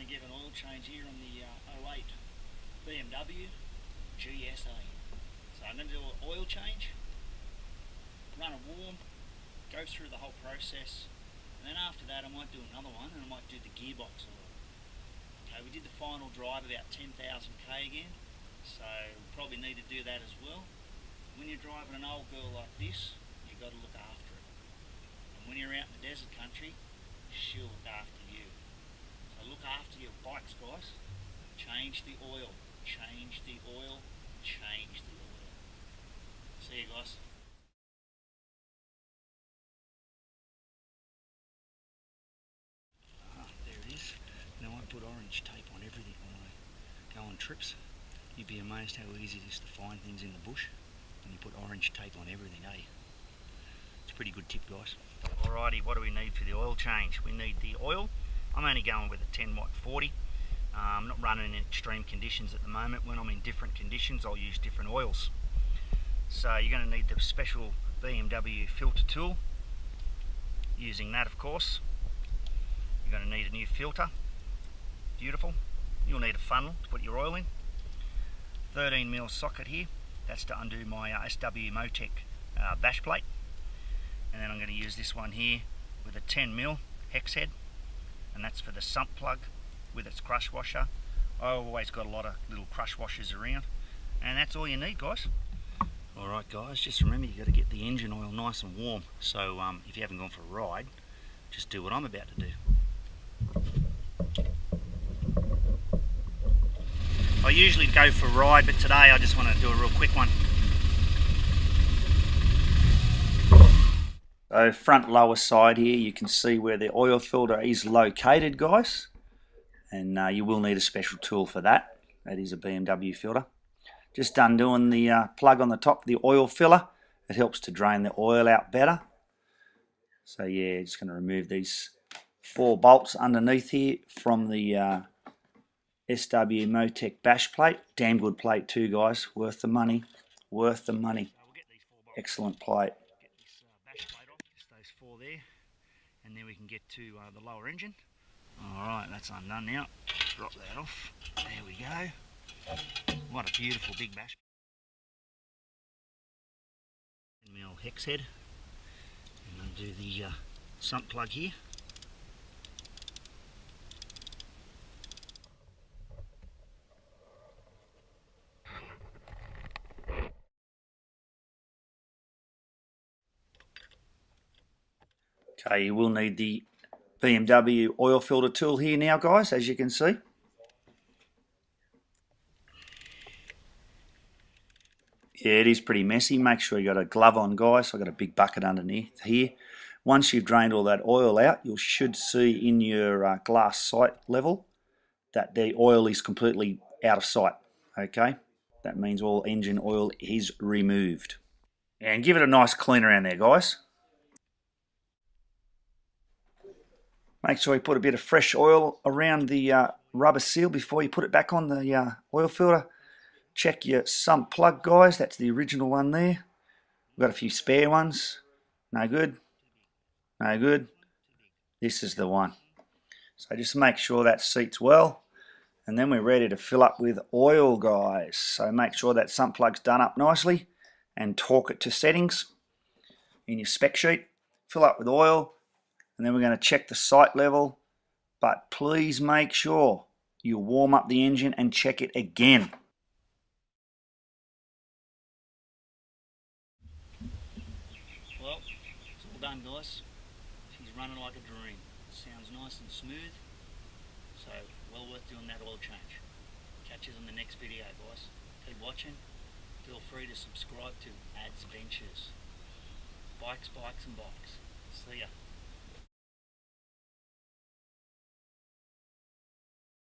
going to give an oil change here on the 08 BMW GS. So I'm going to do an oil change, run it warm, go through the whole process, and then after that I might do another one and I might do the gearbox oil. Okay, we did the final drive about 10,000 k again, so we'll probably need to do that as well. When you're driving an old girl like this, you've got to look after it. And when you're out in the desert country, she'll look after you. So look after your bikes, guys. Change the oil, change the oil, change the oil. See you guys. There it is. Now I put orange tape on everything when I go on trips. You'd be amazed how easy it is to find things in the bush when you put orange tape on everything, eh? It's a pretty good tip, guys. Alrighty, what do we need for the oil change? We need the oil. I'm only going with a 10 watt 40. I'm not running in extreme conditions at the moment. When I'm in different conditions, I'll use different oils. So you're going to need the special BMW filter tool. Using that, of course. You're going to need a new filter. Beautiful. You'll need a funnel to put your oil in. 13mm socket here. That's to undo my SW Motec bash plate. And then I'm going to use this one here with a 10mm hex head, and that's for the sump plug with its crush washer. I've always got a lot of little crush washers around, and that's all you need, guys. Alright guys, just remember you got to get the engine oil nice and warm, so if you haven't gone for a ride, just do what I'm about to do. I usually go for a ride, but today I just want to do a real quick one. So front lower side here, you can see where the oil filter is located, guys, and you will need a special tool for that. That is a BMW filter. Just undoing the plug on the top of the oil filler. It helps to drain the oil out better. So yeah, just going to remove these 4 bolts underneath here from the SW Motec bash plate. Damn good plate too, guys. Worth the money. Worth the money. Excellent plate. Those 4 there, and then we can get to the lower engine. Alright, that's undone now. Drop that off. There we go. What a beautiful big bash. 10mm hex head. And undo the sump plug here. Okay, you will need the BMW oil filter tool here now, guys, as you can see. Yeah, it is pretty messy. Make sure you got a glove on, guys. I've got a big bucket underneath here. Once you've drained all that oil out, you should see in your glass sight level that the oil is completely out of sight. Okay, that means all engine oil is removed. And give it a nice clean around there, guys. Make sure you put a bit of fresh oil around the rubber seal before you put it back on the oil filter. Check your sump plug, guys. That's the original one there. We've got a few spare ones. No good. No good. This is the one. So just make sure that seats well. And then we're ready to fill up with oil, guys. So make sure that sump plug's done up nicely and torque it to settings in your spec sheet. Fill up with oil. And then we're going to check the sight level, but please make sure you warm up the engine and check it again. Well, it's all done, guys. She's running like a dream. Sounds nice and smooth, so well worth doing that oil change. Catch us on the next video, guys. Keep watching. Feel free to subscribe to Ad's Ventures. Bikes, bikes and bikes. See ya.